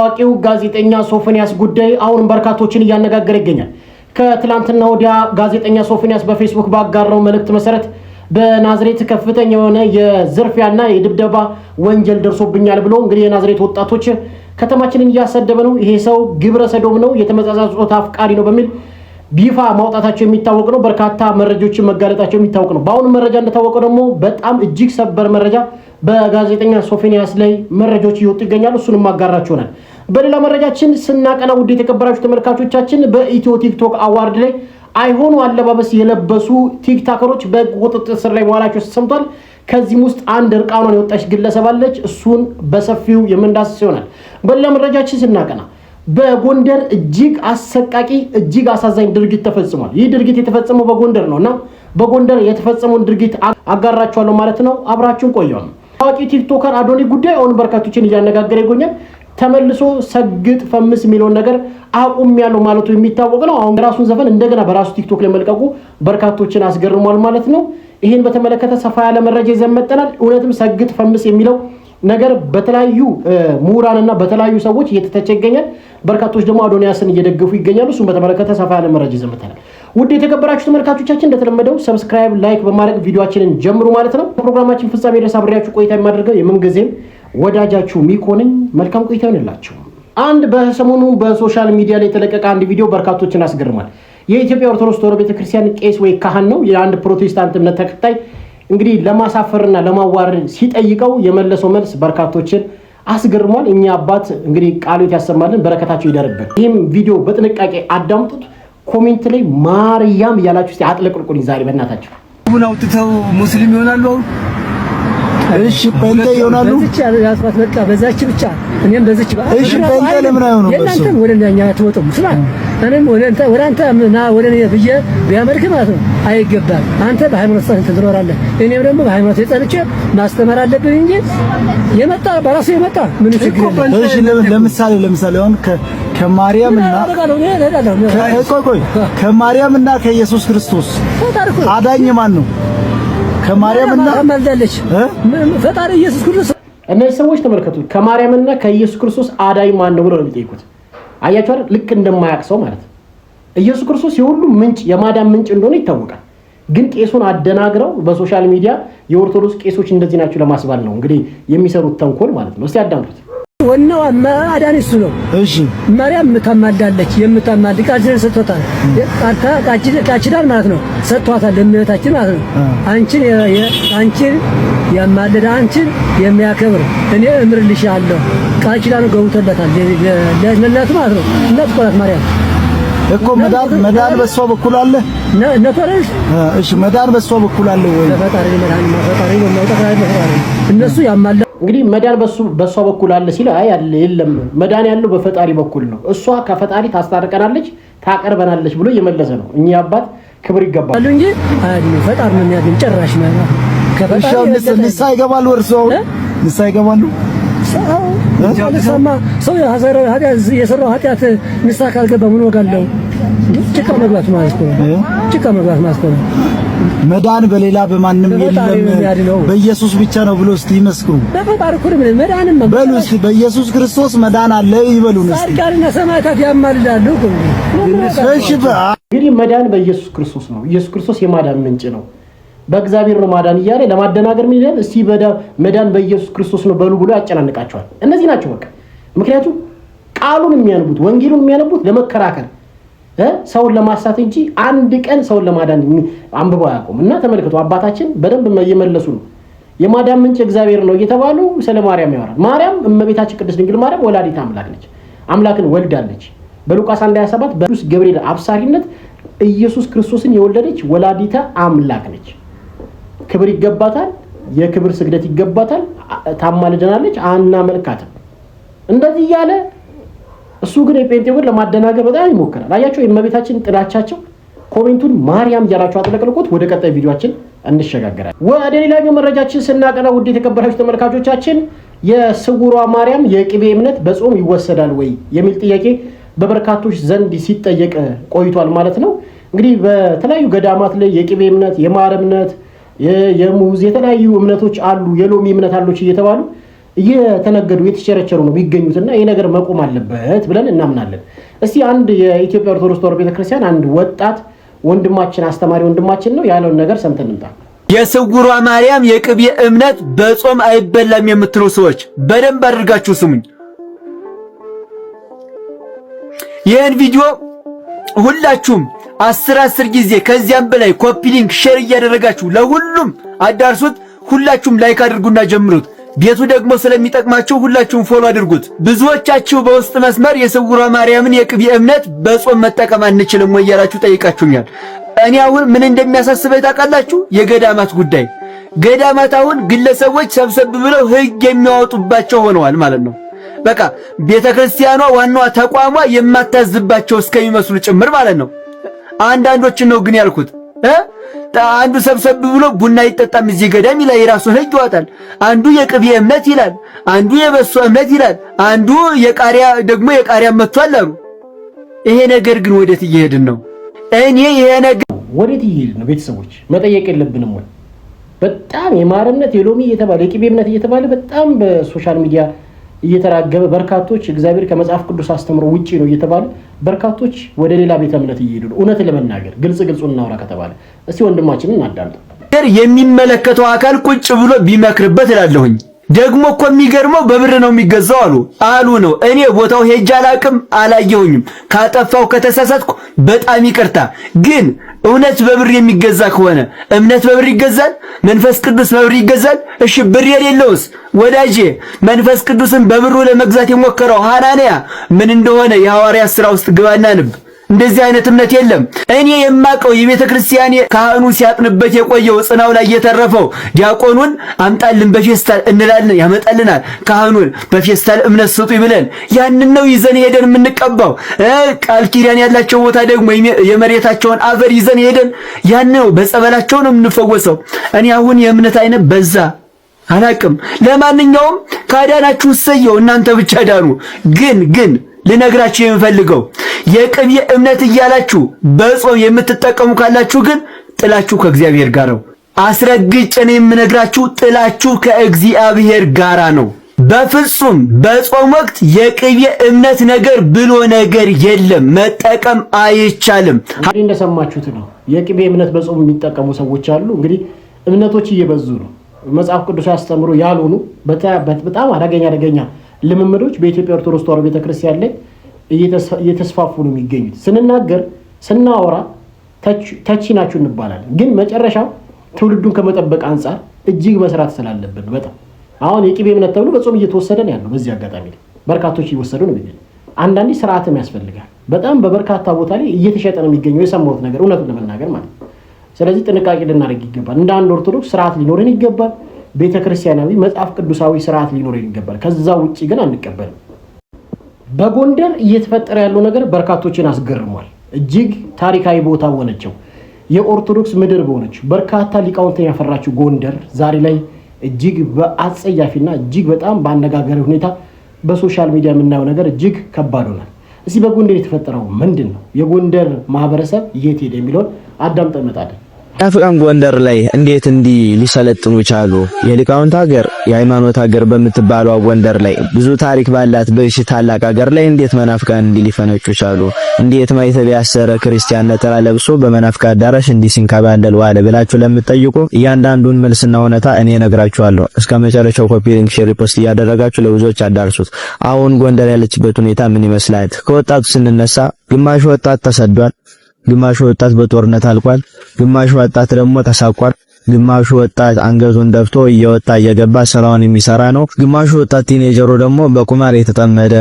ታዋቂው ጋዜጠኛ ሶፎንያስ ጉዳይ አሁን በርካቶችን እያነጋገረ ይገኛል። ከትላንትና ወዲያ ጋዜጠኛ ሶፎንያስ በፌስቡክ ባጋራው መልእክት መሰረት በናዝሬት ከፍተኛ የሆነ የዝርፊያና የድብደባ ወንጀል ደርሶብኛል ብሎ እንግዲህ የናዝሬት ወጣቶች ከተማችንን እያሰደበ ነው፣ ይሄ ሰው ግብረ ሰዶም ነው፣ የተመጻጻ ጾታ አፍቃሪ ነው በሚል ቢፋ ማውጣታቸው የሚታወቅ ነው። በርካታ መረጃዎችን መጋለጣቸው የሚታወቅ ነው። በአሁኑ መረጃ እንደታወቀው ደግሞ በጣም እጅግ ሰበር መረጃ በጋዜጠኛ ሶፎንያስ ላይ መረጃዎች እየወጡ ይገኛሉ። እሱንም ማጋራችሁ ይሆናል። በሌላ መረጃችን ስናቀና ውድ የተከበራችሁ ተመልካቾቻችን በኢትዮ ቲክቶክ አዋርድ ላይ አይሆኑ አለባበስ የለበሱ ቲክቶከሮች በቁጥጥር ስር ላይ መዋላቸው ተሰምቷል። ከዚህም ውስጥ አንድ እርቃኗን የወጣች ግለሰብ አለች። እሱን በሰፊው የምንዳስስ ይሆናል። በሌላ መረጃችን ስናቀና በጎንደር እጅግ አሰቃቂ እጅግ አሳዛኝ ድርጊት ተፈጽሟል። ይህ ድርጊት የተፈጸመው በጎንደር ነውና በጎንደር የተፈጸመውን ድርጊት አጋራችኋለሁ ማለት ነው። አብራችሁን ቆዩ። ታዋቂ ቲክቶከር አዶኒ ጉዳይ አሁን በርካቶችን እያነጋገረ ይገኛል። ተመልሶ ሰግጥ ፈምስ የሚለውን ነገር አቁም ያለው ማለቱ የሚታወቅ ነው። አሁን ራሱን ዘፈን እንደገና በራሱ ቲክቶክ ላይ መልቀቁ በርካቶችን አስገርሟል ማለት ነው። ይሄን በተመለከተ ሰፋ ያለ መረጃ ይዘን መጥተናል። እውነትም ሰግጥ ፈምስ የሚለው ነገር በተለያዩ ምሁራንና በተለያዩ ሰዎች እየተተቸ ይገኛል። በርካቶች ደግሞ አዶኒያስን እየደገፉ ይገኛሉ። እሱን በተመለከተ ሰፋ ያለ መረጃ ይዘን መጥተናል። ውድ የተከበራችሁ ተመልካቾቻችን እንደተለመደው ሰብስክራይብ፣ ላይክ በማድረግ ቪዲዮአችንን ጀምሩ ማለት ነው። ፕሮግራማችን ፍጻሜ ድረስ አብሬያችሁ ቆይታ የማደርገው የምንጊዜም ወዳጃችሁ ሚኮ ነኝ። መልካም ቆይታ ይሁንላችሁ። አንድ በሰሞኑ በሶሻል ሚዲያ ላይ የተለቀቀ አንድ ቪዲዮ በርካቶችን አስገርሟል። የኢትዮጵያ ኦርቶዶክስ ተዋሕዶ ቤተክርስቲያን ቄስ ወይ ካህን ነው የአንድ ፕሮቴስታንት እምነት ተከታይ እንግዲህ ለማሳፈርና ለማዋረድ ሲጠይቀው የመለሰው መልስ በርካቶችን አስገርሟል። እኛ አባት እንግዲህ ቃሉት ያሰማልን፣ በረከታቸው ይደርብን። ይህም ቪዲዮ በጥንቃቄ አዳምጡት። ኮሜንት ላይ ማርያም እያላችሁ እስቲ አጥለቅልቁልኝ ዛሬ በእናታችሁ። ቡና አውጥተው ሙስሊም ይሆናሉ። እሺ ጴንጤ ይሆናሉ። እዚች ያስባት በቃ በዛች ብቻ እኔም በዚች ባለ እሺ ጴንጤ ለምን አይሆኑም? እናንተም ወደኛ አትወጡም። ስማ እኔም ወደ አንተ ና ወደ እኔ ብዬ ቢያመልክ ማለት ነው አይገባም። አንተ በሃይማኖት ጸንተ ትኖራለህ፣ እኔም ደግሞ በሃይማኖት ጸንቼ ማስተማር አለብኝ እንጂ የመጣ በራሱ የመጣ ምን ችግር የለም። እሺ ለምሳሌ አሁን ከማርያምና ከማርያምና ከኢየሱስ ክርስቶስ አዳኝ ማን ነው? ከማርያምና ማልዳለች ፈጣሪ ኢየሱስ ክርስቶስ። እነዚህ ሰዎች ተመልከቱ፣ ከማርያምና ከኢየሱስ ክርስቶስ አዳኝ ማን ነው ብለው ነው የሚጠይቁት። አያችሁ አይደል? ልክ እንደማያውቅ ሰው ማለት ነው። ኢየሱስ ክርስቶስ የሁሉ ምንጭ የማዳን ምንጭ እንደሆነ ይታወቃል። ግን ቄሱን አደናግረው በሶሻል ሚዲያ የኦርቶዶክስ ቄሶች እንደዚህ ናቸው ለማስባል ነው እንግዲህ የሚሰሩት ተንኮል ማለት ነው። እስቲ አዳምጡት። ወናው ማዳን እሱ ነው። እሺ ማርያም የምታማልዳለች የምታማልድ ቃል ሰጥቷታል። ቃል ማለት ነው ሰጥቷታል ለእመቤታችን ማለት ነው። አንቺን ያማልድ አንቺን የሚያከብር እኔ እምርልሻለሁ ቃል ኪዳኑ ገብቶለታል ለእናቱ ማለት ነው። እናት ቆላት ማርያም እኮ መዳን በሷ በኩል አለ ነፈረሽ። እሺ መዳን በሷ በኩል አለ ወይ? ፈጣሪ ነው ማውጣት እነሱ ያማልድ እንግዲህ መዳን በሷ በኩል አለ ሲል አይ አለ የለም መዳን ያለው በፈጣሪ በኩል ነው። እሷ ከፈጣሪ ታስታርቀናለች ታቀርበናለች ብሎ እየመለሰ ነው። እኛ አባት ክብር ይገባል እንጂ አይ ፈጣሪ ነው የሚያድን ጭራሽ ማለት ከፈጣሪ ንስሐ ይገባሉ። እርሶ ንስሐ ይገባሉ? ሰው የሰራው ኃጢአት ንስሐ ካልገባ ምን ወጋለው? ጭቃ መግባት ማለት ነው። መዳን በሌላ በማንም የለም በኢየሱስ ብቻ ነው ብሎ እስቲ ይመስክሩ። በፈጣሪ ኩር ምን መዳንም በሉ እስቲ በኢየሱስ ክርስቶስ መዳን አለ ይበሉን እስቲ። ጻድቃንና ሰማዕታት ያማልዳሉ። እሺ እንግዲህ መዳን በኢየሱስ ክርስቶስ ነው። ኢየሱስ ክርስቶስ የማዳን ምንጭ ነው። በእግዚአብሔር ነው ማዳን እያለ ለማደናገር ምን ይላል? እስቲ መዳን በኢየሱስ ክርስቶስ ነው በሉ ብሎ ያጨናንቃቸዋል። እነዚህ ናቸው በቃ። ምክንያቱም ቃሉን የሚያነቡት ወንጌሉን የሚያነቡት ለመከራከር ሰውን ለማሳት እንጂ አንድ ቀን ሰውን ለማዳን አንብበው አያውቁም። እና ተመልከቱ አባታችን በደንብ እየመለሱ ነው። የማዳን ምንጭ እግዚአብሔር ነው እየተባሉ ስለ ማርያም ያወራል። ማርያም እመቤታችን ቅድስት ድንግል ማርያም ወላዲተ አምላክ ነች። አምላክን ወልዳለች። በሉቃስ 1:27 በቅዱስ ገብርኤል አብሳሪነት ኢየሱስ ክርስቶስን የወለደች ወላዲተ አምላክ ነች። ክብር ይገባታል፣ የክብር ስግደት ይገባታል፣ ታማልደናለች፣ አናመልካትም። እንደዚህ እያለ እሱ ግን የጴንጤውን ለማደናገር በጣም ይሞክራል። አያቸው የእመቤታችን ጥላቻቸው። ኮሜንቱን ማርያም እያላችሁ አጥለቅልቁት። ወደ ቀጣይ ቪዲዮአችን እንሸጋገራለን። ወደ ሌላኛው መረጃችን ስናቀና ውድ የተከበራችሁ ተመልካቾቻችን የስውሯ ማርያም የቅቤ እምነት በጾም ይወሰዳል ወይ የሚል ጥያቄ በበርካቶች ዘንድ ሲጠየቅ ቆይቷል ማለት ነው። እንግዲህ በተለያዩ ገዳማት ላይ የቅቤ እምነት፣ የማር እምነት፣ የሙዝ የተለያዩ እምነቶች አሉ፣ የሎሚ እምነት አሉች እየተባሉ እየተነገዱ እየተቸረቸሩ ነው የሚገኙትና ይሄ ነገር መቆም አለበት ብለን እናምናለን። እስቲ አንድ የኢትዮጵያ ኦርቶዶክስ ተዋሕዶ ቤተክርስቲያን አንድ ወጣት ወንድማችን አስተማሪ ወንድማችን ነው ያለውን ነገር ሰምተን እንምጣ። የስውሯ ማርያም የቅቤ እምነት በጾም አይበላም የምትሉ ሰዎች በደንብ አድርጋችሁ ስሙኝ። ይህን ቪዲዮ ሁላችሁም 10 ጊዜ ከዚያም በላይ ኮፒ ሊንክ ሼር እያደረጋችሁ ለሁሉም አዳርሱት። ሁላችሁም ላይክ አድርጉና ጀምሩት። ቤቱ ደግሞ ስለሚጠቅማችሁ ሁላችሁም ፎሎ አድርጉት። ብዙዎቻችሁ በውስጥ መስመር የስውሯ ማርያምን የቅቤ እምነት በጾም መጠቀም አንችልም ወይ እያላችሁ ጠይቃችሁኛል። እኔ አሁን ምን እንደሚያሳስበኝ ታውቃላችሁ? የገዳማት ጉዳይ። ገዳማት አሁን ግለሰቦች ሰብሰብ ብለው ሕግ የሚያወጡባቸው ሆነዋል ማለት ነው። በቃ ቤተክርስቲያኗ ዋናዋ ተቋሟ የማታዝባቸው እስከሚመስሉ ጭምር ማለት ነው። አንዳንዶችን ነው ግን ያልኩት አንዱ ሰብሰብ ብሎ ቡና ይጠጣም እዚህ ገዳም ይላል፣ የራሱን ሕግ ያወጣል። አንዱ የቅቤ እምነት ይላል፣ አንዱ የበሶ እምነት ይላል፣ አንዱ የቃሪያ ደግሞ የቃሪያ መጥቷል አሉ። ይሄ ነገር ግን ወዴት እየሄድን ነው? እኔ ይሄ ነገር ወዴት እየሄድን ነው? ቤተሰቦች መጠየቅ የለብንም ወይ? በጣም የማር እምነት የሎሚ እየተባለ የቅቤ እምነት እየተባለ በጣም በሶሻል ሚዲያ እየተራገበ በርካቶች እግዚአብሔር ከመጽሐፍ ቅዱስ አስተምሮ ውጪ ነው እየተባለ በርካቶች ወደ ሌላ ቤተ እምነት እየሄዱ ነው። እውነት ለመናገር ግልጹን እናውራ ከተባለ እስቲ ወንድማችንን እናዳምጥ። የሚመለከተው አካል ቁጭ ብሎ ቢመክርበት እላለሁኝ። ደግሞ እኮ የሚገርመው በብር ነው የሚገዛው አሉ ነው። እኔ ቦታው ሄጄ አላቅም፣ አላየሁኝም። ካጠፋው ከተሳሳትኩ በጣም ይቅርታ። ግን እውነት በብር የሚገዛ ከሆነ እምነት በብር ይገዛል? መንፈስ ቅዱስ በብር ይገዛል? እሺ ብር የሌለውስ? ወዳጄ መንፈስ ቅዱስን በብሩ ለመግዛት የሞከረው ሐናንያ ምን እንደሆነ የሐዋርያት ሥራ ውስጥ ግባና ንብ። እንደዚህ አይነት እምነት የለም። እኔ የማቀው የቤተ ክርስቲያን ካህኑ ሲያጥንበት የቆየው ጽናው ላይ የተረፈው ዲያቆኑን አምጣልን በፌስታል እንላለን፣ ያመጣልናል። ካህኑን በፌስታል እምነት ስጡ ይብለን ያንን ነው ይዘን ሄደን የምንቀባው። ቃል ኪዳን ያላቸው ቦታ ደግሞ የመሬታቸውን አፈር ይዘን ሄደን ያን ነው በጸበላቸው ነው የምንፈወሰው። እኔ አሁን የእምነት አይነት በዛ አላቅም። ለማንኛውም ካዳናችሁ እሰየው፣ እናንተ ብቻ ዳኑ። ግን ልነግራችሁ የምፈልገው የቅቤ እምነት እያላችሁ በጾም የምትጠቀሙ ካላችሁ ግን ጥላችሁ ከእግዚአብሔር ጋር ነው። አስረግጬ ነው የምነግራችሁ፣ ጥላችሁ ከእግዚአብሔር ጋር ነው። በፍጹም በጾም ወቅት የቅቤ እምነት ነገር ብሎ ነገር የለም፣ መጠቀም አይቻልም። እንግዲህ እንደሰማችሁት ነው። የቅቤ እምነት በጾም የሚጠቀሙ ሰዎች አሉ። እንግዲህ እምነቶች እየበዙ ነው። መጽሐፍ ቅዱስ ያስተምሩ ያልሆኑ በጣም አደገኛ ልምምዶች በኢትዮጵያ ኦርቶዶክስ ተዋሕዶ ቤተክርስቲያን ላይ እየተስፋፉ ነው የሚገኙት። ስንናገር ስናወራ ተቺ ናችሁ እንባላለን። ግን መጨረሻው ትውልዱን ከመጠበቅ አንጻር እጅግ መስራት ስላለብን በጣም አሁን የቅቤ እምነት ተብሎ በጾም እየተወሰደ ነው ያለው። በዚህ አጋጣሚ ላይ በርካቶች እየወሰዱ ነው የሚገኙት። አንዳንዴ ስርዓትም ያስፈልጋል። በጣም በበርካታ ቦታ ላይ እየተሸጠ ነው የሚገኘው የሰማሁት ነገር እውነቱን ለመናገር ማለት ነው። ስለዚህ ጥንቃቄ ልናደርግ ይገባል። እንደ አንድ ኦርቶዶክስ ስርዓት ሊኖረን ይገባል። ቤተክርስቲያናዊ መጽሐፍ ቅዱሳዊ ስርዓት ሊኖረን ይገባል። ከዛ ውጪ ግን አንቀበልም። በጎንደር እየተፈጠረ ያለው ነገር በርካቶችን አስገርሟል። እጅግ ታሪካዊ ቦታ ሆነችው የኦርቶዶክስ ምድር በሆነችው በርካታ ሊቃውንትን ያፈራችው ጎንደር ዛሬ ላይ እጅግ በአጸያፊና እጅግ በጣም በአነጋጋሪ ሁኔታ በሶሻል ሚዲያ የምናየው ነገር እጅግ ከባድ ሆኗል። እዚህ በጎንደር የተፈጠረው ምንድን ነው? የጎንደር ማህበረሰብ የት ሄደ የሚለውን አዳምጠን እንመጣለን። አፍቃን ጎንደር ላይ እንዴት እንዲህ ሊሰለጥኑ ቻሉ? የሊቃውንት ሀገር የሃይማኖት ሀገር በምትባለው ጎንደር ላይ ብዙ ታሪክ ባላት በእሺ ታላቅ ሀገር ላይ እንዴት መናፍቃን እንዲህ ሊፈነጩ ቻሉ? እንዴት ማይተብ ያሰረ ክርስቲያን ነጠላ ለብሶ በመናፍቃ አዳራሽ እንዲህ ሲንከባለል ዋለ ብላችሁ ለምትጠይቁ እያንዳንዱን መልስና እውነታ እኔ ነግራችኋለሁ። እስከ መጨረሻው ኮፒ ሊንክ ሼር ፖስት እያደረጋችሁ ለብዙዎች አዳርሱት። አሁን ጎንደር ያለችበት ሁኔታ ምን ይመስላል? ከወጣቱ ስንነሳ ግማሽ ወጣት ተሰዷል። ግማሹ ወጣት በጦርነት አልቋል። ግማሹ ወጣት ደግሞ ተሳቋል። ግማሹ ወጣት አንገቱን ደፍቶ እየወጣ እየገባ ስራውን የሚሰራ ነው። ግማሹ ወጣት ቲኔጀሩ ደግሞ በቁማር የተጠመደ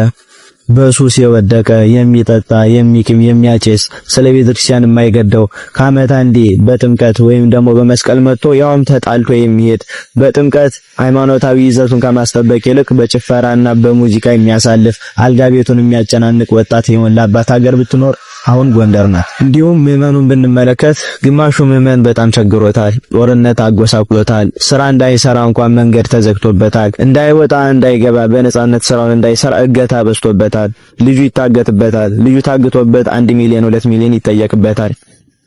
በሱስ የወደቀ የሚጠጣ የሚቅም የሚያጨስ ስለ ቤተክርስቲያን የማይገደው ከዓመት አንዴ በጥምቀት ወይም ደግሞ በመስቀል መጥቶ ያውም ተጣልቶ የሚሄድ በጥምቀት ሃይማኖታዊ ይዘቱን ከማስጠበቅ ይልቅ በጭፈራና በሙዚቃ የሚያሳልፍ አልጋ ቤቱን የሚያጨናንቅ ወጣት የሞላባት ሀገር ብትኖር አሁን ጎንደር ናት። እንዲሁም ምዕመኑን ብንመለከት ግማሹ ምዕመን በጣም ቸግሮታል። ጦርነት አጎሳቁሎታል። ስራ እንዳይሰራ እንኳን መንገድ ተዘግቶበታል። እንዳይወጣ እንዳይገባ በነጻነት ስራውን እንዳይሰራ እገታ በዝቶበታል። ልጁ ይታገትበታል። ልጁ ታግቶበት 1 ሚሊዮን 2 ሚሊዮን ይጠየቅበታል።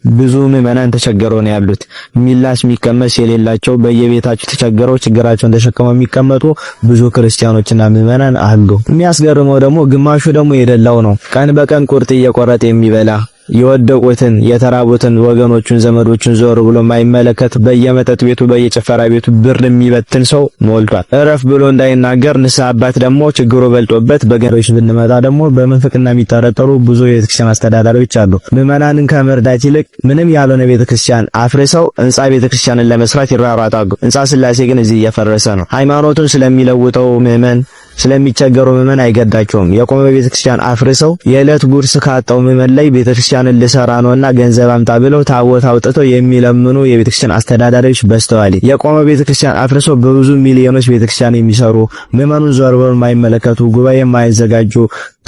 ብዙ ምዕመናን ተቸገረው ነው ያሉት። ሚላስ የሚቀመስ የሌላቸው በየቤታቸው ተቸገረው ችግራቸውን ተሸክመው የሚቀመጡ ብዙ ክርስቲያኖችና ምዕመናን አሉ። የሚያስገርመው ደግሞ ግማሹ ደግሞ የደላው ነው። ቀን በቀን ቁርጥ እየቆረጠ የሚበላ የወደቁትን የተራቡትን ወገኖቹን ዘመዶቹን ዞር ብሎ የማይመለከት በየመጠጥ ቤቱ በየጭፈራ ቤቱ ብር የሚበትን ሰው ሞልቷል። እረፍ ብሎ እንዳይናገር ንስሐ አባት ደግሞ ችግሩ በልጦበት በገሮች ብንመጣ ደግሞ በመንፍቅና የሚጠረጠሩ ብዙ የቤተክርስቲያን አስተዳዳሪዎች አሉ። ምዕመናንን ከመርዳት ይልቅ ምንም ያልሆነ ቤተክርስቲያን አፍርሰው ህንጻ ቤተክርስቲያንን ለመስራት ይራራጣሉ። ህንጻ ስላሴ ግን እዚህ እየፈረሰ ነው። ሃይማኖቱን ስለሚለውጠው ምዕመን ስለሚቸገሩ ምዕመን አይገዳቸውም። የቆመ ቤተክርስቲያን አፍርሰው የዕለት ጉርስ ካጣው ምዕመን ላይ ቤተክርስቲያንን ልሰራ ነውና ገንዘብ አምጣ ብለው ታቦት አውጥተው የሚለምኑ የቤተክርስቲያን አስተዳዳሪዎች በስተዋል። የቆመ ቤተክርስቲያን አፍርሰው በብዙ ሚሊዮኖች ቤተክርስቲያን የሚሰሩ ምዕመኑን ዞር ብለው የማይመለከቱ ጉባኤ የማይዘጋጁ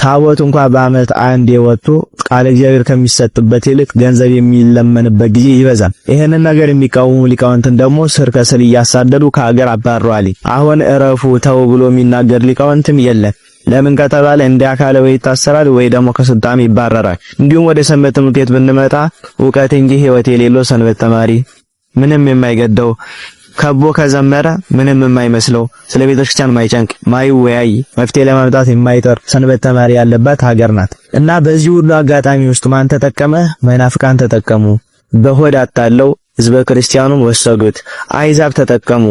ታቦት እንኳን በአመት አንዴ ወጥቶ ቃል እግዚአብሔር ከሚሰጥበት ይልቅ ገንዘብ የሚለመንበት ጊዜ ይበዛል። ይሄንን ነገር የሚቃወሙ ሊቃውንትን ደግሞ ስር ከስር እያሳደዱ ከሀገር አባረዋል። አሁን እረፉ ተው ብሎ የሚናገር ሊቃውንትም የለም። ለምን ከተባለ እንደ አካለ ወይ ይታሰራል ወይ ደግሞ ከስልጣን ይባረራል። እንዲሁም ወደ ሰንበት ትምህርት ቤት ብንመጣ ዕውቀት እንጂ ሕይወት የሌለው ሰንበት ተማሪ ምንም የማይገደው ከቦ ከዘመረ ምንም የማይመስለው ስለ ቤተክርስቲያን ማይጨንቅ ማይወያይ መፍትሄ ለማምጣት የማይጠር ሰንበት ተማሪ ያለባት ሀገር ናት። እና በዚህ ሁሉ አጋጣሚ ውስጥ ማን ተጠቀመ? መናፍቃን ተጠቀሙ። በሆድ አጣለው ህዝበ ክርስቲያኑን ወሰዱት። አይዛብ ተጠቀሙ።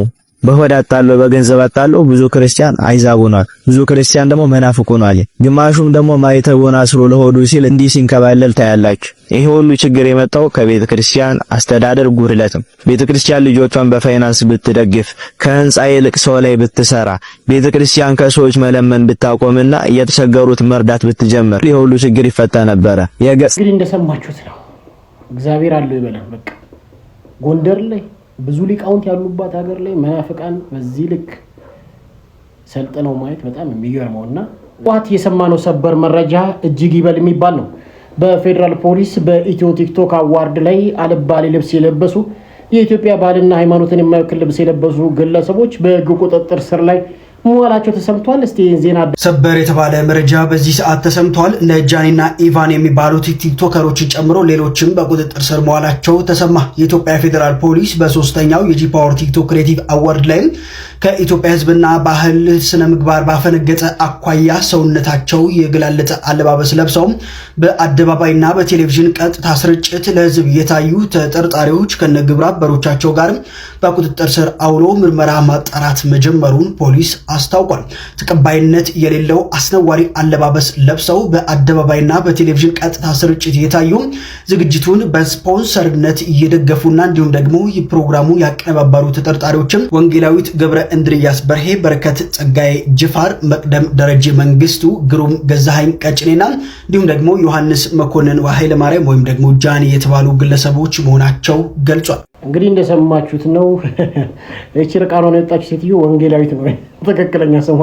በሆድ አጣለው በገንዘብ አጣለው ብዙ ክርስቲያን አይዛብ ሆኗል። ብዙ ክርስቲያን ደግሞ መናፍቅ ሆኗል። ግማሹም ደግሞ ማይተውና አስሮ ለሆዱ ሲል እንዲህ ሲንከባለል ታያላችሁ። ይሄ ሁሉ ችግር የመጣው ከቤተ ክርስቲያን አስተዳደር ጉድለት ነው። ቤተ ክርስቲያን ልጆቿን በፋይናንስ ብትደግፍ፣ ከህንጻ ይልቅ ሰው ላይ ብትሰራ፣ ቤተ ክርስቲያን ከሰዎች መለመን ብታቆምና እየተቸገሩት መርዳት ብትጀምር ይሄ ሁሉ ችግር ይፈታ ነበረ። እንግዲህ እንደሰማችሁት ነው። እግዚአብሔር አለው ይበላል። በቃ ጎንደር ላይ ብዙ ሊቃውንት ያሉባት ሀገር ላይ መናፍቃን በዚህ ልክ ሰልጥነው ማየት በጣም የሚገርመውና ጧት የሰማነው ሰበር መረጃ እጅግ ይበል የሚባል ነው። በፌዴራል ፖሊስ በኢትዮ ቲክቶክ አዋርድ ላይ አልባሌ ልብስ የለበሱ የኢትዮጵያ ባህልና ሃይማኖትን የማይወክል ልብስ የለበሱ ግለሰቦች በሕግ ቁጥጥር ስር ላይ መዋላቸው ተሰምቷል። እስቲ ዜና ሰበር የተባለ መረጃ በዚህ ሰዓት ተሰምቷል። ነጃኒና ኢቫን የሚባሉት ቲክቶከሮችን ጨምሮ ሌሎችም በቁጥጥር ስር መዋላቸው ተሰማ። የኢትዮጵያ ፌዴራል ፖሊስ በሶስተኛው የጂ ፓወር ቲክቶክ ክሬቲቭ አዋርድ ላይ ከኢትዮጵያ ሕዝብና ባህል ስነ ምግባር ባፈነገጠ አኳያ ሰውነታቸው የገላለጠ አለባበስ ለብሰው በአደባባይና በቴሌቪዥን ቀጥታ ስርጭት ለሕዝብ የታዩ ተጠርጣሪዎች ከነግብረ አበሮቻቸው ጋር በቁጥጥር ስር አውሎ ምርመራ ማጣራት መጀመሩን ፖሊስ አስታውቋል። ተቀባይነት የሌለው አስነዋሪ አለባበስ ለብሰው በአደባባይና በቴሌቪዥን ቀጥታ ስርጭት የታዩ ዝግጅቱን በስፖንሰርነት እየደገፉና እንዲሁም ደግሞ የፕሮግራሙን ያቀነባበሩ ተጠርጣሪዎችም ወንጌላዊት ገብረ እንድሪያስ በርሄ፣ በረከት ጸጋዬ ጅፋር፣ መቅደም ደረጀ መንግስቱ፣ ግሩም ገዛሃኝ ቀጭኔና እንዲሁም ደግሞ ዮሐንስ መኮንን ኃይለ ማርያም ወይም ደግሞ ጃኒ የተባሉ ግለሰቦች መሆናቸው ገልጿል። እንግዲህ እንደሰማችሁት ነው። እቺ ርቃኗን የወጣች ሴትዮ ወንጌላዊት ነው ትክክለኛ ስሟ።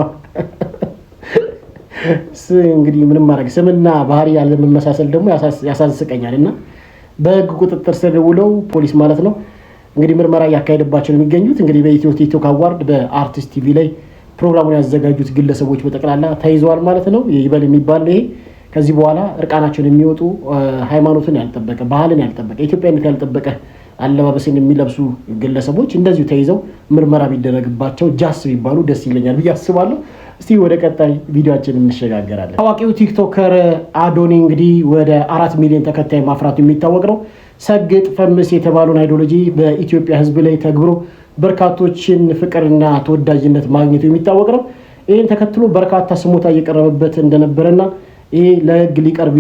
እንግዲህ ምንም ማድረግ ስምና ባህሪ ያለ መመሳሰል ደግሞ ያሳዝቀኛልና በሕግ ቁጥጥር ስር ውለው ፖሊስ ማለት ነው እንግዲህ ምርመራ ያካሄደባቸው የሚገኙት እንግዲህ በኢትዮ ቲክቶክ አዋርድ በአርቲስት ቲቪ ላይ ፕሮግራሙን ያዘጋጁት ግለሰቦች በጠቅላላ ተይዘዋል ማለት ነው። ይበል የሚባል ይሄ ከዚህ በኋላ እርቃናቸውን የሚወጡ ሃይማኖትን ያልጠበቀ ባህልን ያልጠበቀ ኢትዮጵያዊነት ያልጠበቀ አለባበስን የሚለብሱ ግለሰቦች እንደዚሁ ተይዘው ምርመራ ቢደረግባቸው ጃስ ቢባሉ ደስ ይለኛል ብዬ አስባለሁ። እስቲ ወደ ቀጣይ ቪዲዮአችን እንሸጋገራለን። ታዋቂው ቲክቶከር አዶኒ እንግዲህ ወደ 4 ሚሊዮን ተከታይ ማፍራቱ የሚታወቅ ነው። ሰግጥ ፈምስ የተባለውን አይዲዮሎጂ በኢትዮጵያ ሕዝብ ላይ ተግብሮ በርካቶችን ፍቅርና ተወዳጅነት ማግኘቱ የሚታወቅ ነው። ይህን ተከትሎ በርካታ ስሞታ እየቀረበበት እንደነበረና ይሄ ለሕግ ሊቀርብ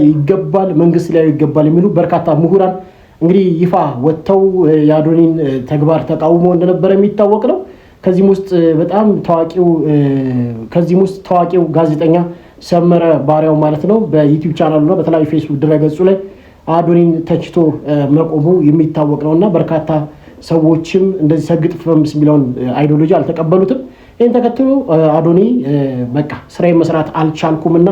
ይገባል፣ መንግስት ሊያዩ ይገባል የሚሉ በርካታ ምሁራን እንግዲህ ይፋ ወጥተው የአዶኒን ተግባር ተቃውሞ እንደነበረ የሚታወቅ ነው። ከዚህም ውስጥ ታዋቂው ጋዜጠኛ ሰመረ ባሪያው ማለት ነው በዩቲዩብ ቻናሉና በተለያዩ ፌስቡክ ድረገጹ ላይ አዶኒን ተችቶ መቆሙ የሚታወቅ ነውና በርካታ ሰዎችም እንደዚህ ሰግጥ ፈምስ የሚለውን አይዲዮሎጂ አልተቀበሉትም። ይህን ተከትሎ አዶኒ በቃ ስራዬን መስራት አልቻልኩምና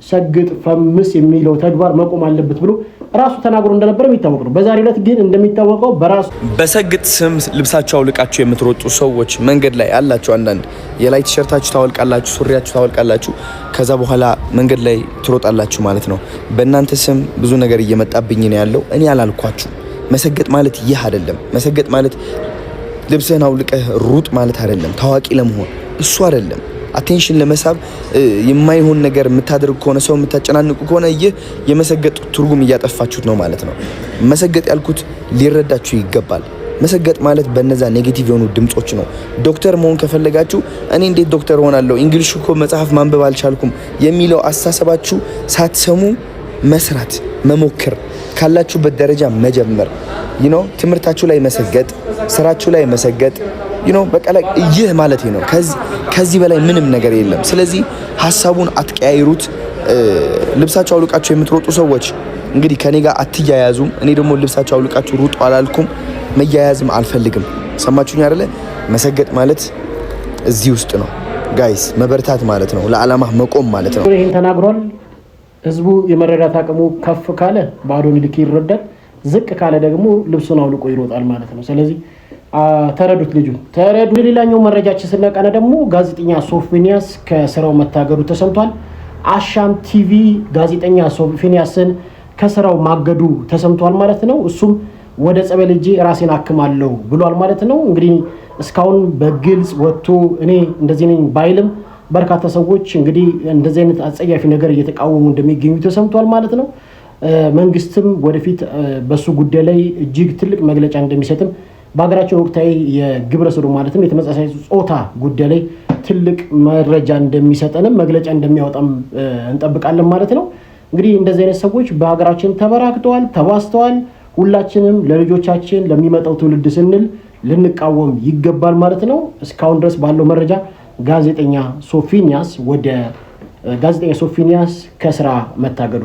ሰግጥ ፈምስ የሚለው ተግባር መቆም አለበት ብሎ ራሱ ተናግሮ እንደነበር የሚታወቅ ነው። በዛሬው ዕለት ግን እንደሚታወቀው በራሱ በሰግጥ ስም ልብሳቸው አውልቃችሁ የምትሮጡ ሰዎች መንገድ ላይ አላችሁ። አንዳንድ የላይ ቲሸርታችሁ ታወልቃላችሁ፣ ሱሪያችሁ ታወልቃላችሁ፣ ከዛ በኋላ መንገድ ላይ ትሮጣላችሁ ማለት ነው። በእናንተ ስም ብዙ ነገር እየመጣብኝ ነው ያለው። እኔ አላልኳችሁ። መሰገጥ ማለት ይህ አይደለም። መሰገጥ ማለት ልብስህን አውልቀህ ሩጥ ማለት አይደለም። ታዋቂ ለመሆን እሱ አይደለም። አቴንሽን ለመሳብ የማይሆን ነገር የምታደርጉ ከሆነ ሰው የምታጨናንቁ ከሆነ ይህ የመሰገጥ ትርጉም እያጠፋችሁት ነው ማለት ነው። መሰገጥ ያልኩት ሊረዳችሁ ይገባል። መሰገጥ ማለት በነዛ ኔጌቲቭ የሆኑ ድምጾች ነው። ዶክተር መሆን ከፈለጋችሁ እኔ እንዴት ዶክተር ሆናለሁ እንግሊሽ እኮ መጽሐፍ ማንበብ አልቻልኩም የሚለው አስተሳሰባችሁ ሳትሰሙ መስራት መሞከር፣ ካላችሁበት ደረጃ መጀመር፣ ትምህርታችሁ ላይ መሰገጥ፣ ስራችሁ ላይ መሰገጥ በቃ ይህ ማለት ነው። ከዚህ በላይ ምንም ነገር የለም። ስለዚህ ሐሳቡን አትቀያይሩት። ልብሳችሁ አውልቃችሁ የምትሮጡ ሰዎች እንግዲህ ከኔ ጋር አትያያዙም። እኔ ደግሞ ልብሳችሁ አውልቃችሁ ሩጡ አላልኩም። መያያዝም አልፈልግም። ሰማችሁኝ አይደለ? መሰገጥ ማለት እዚህ ውስጥ ነው ጋይስ። መበርታት ማለት ነው። ለዓላማ መቆም ማለት ነው። ይሄን ተናግሯል። ህዝቡ የመረዳት አቅሙ ከፍ ካለ ባዶን ልክ ይረዳል፣ ዝቅ ካለ ደግሞ ልብሱን አውልቆ ይሮጣል ማለት ነው። ስለዚህ ተረዱት፣ ልጁ ተረዱ። ሌላኛው መረጃችን ስናቀና ደግሞ ጋዜጠኛ ሶፎንያስ ከስራው መታገዱ ተሰምቷል። አሻም ቲቪ ጋዜጠኛ ሶፎንያስን ከስራው ማገዱ ተሰምቷል ማለት ነው። እሱም ወደ ጸበል ሄጄ ራሴን አክማለሁ ብሏል ማለት ነው። እንግዲህ እስካሁን በግልጽ ወጥቶ እኔ እንደዚህ ነኝ ባይልም በርካታ ሰዎች እንግዲህ እንደዚህ አይነት አጸያፊ ነገር እየተቃወሙ እንደሚገኙ ተሰምቷል ማለት ነው። መንግስትም ወደፊት በሱ ጉዳይ ላይ እጅግ ትልቅ መግለጫ እንደሚሰጥም በሀገራችን ወቅታዊ የግብረ ሰዶም ማለትም የተመሳሳይ ጾታ ጉዳይ ላይ ትልቅ መረጃ እንደሚሰጠንም መግለጫ እንደሚያወጣም እንጠብቃለን ማለት ነው። እንግዲህ እንደዚህ አይነት ሰዎች በሀገራችን ተበራክተዋል፣ ተባስተዋል። ሁላችንም ለልጆቻችን ለሚመጣው ትውልድ ስንል ልንቃወም ይገባል ማለት ነው። እስካሁን ድረስ ባለው መረጃ ጋዜጠኛ ሶፎንያስ ከስራ መታገዱ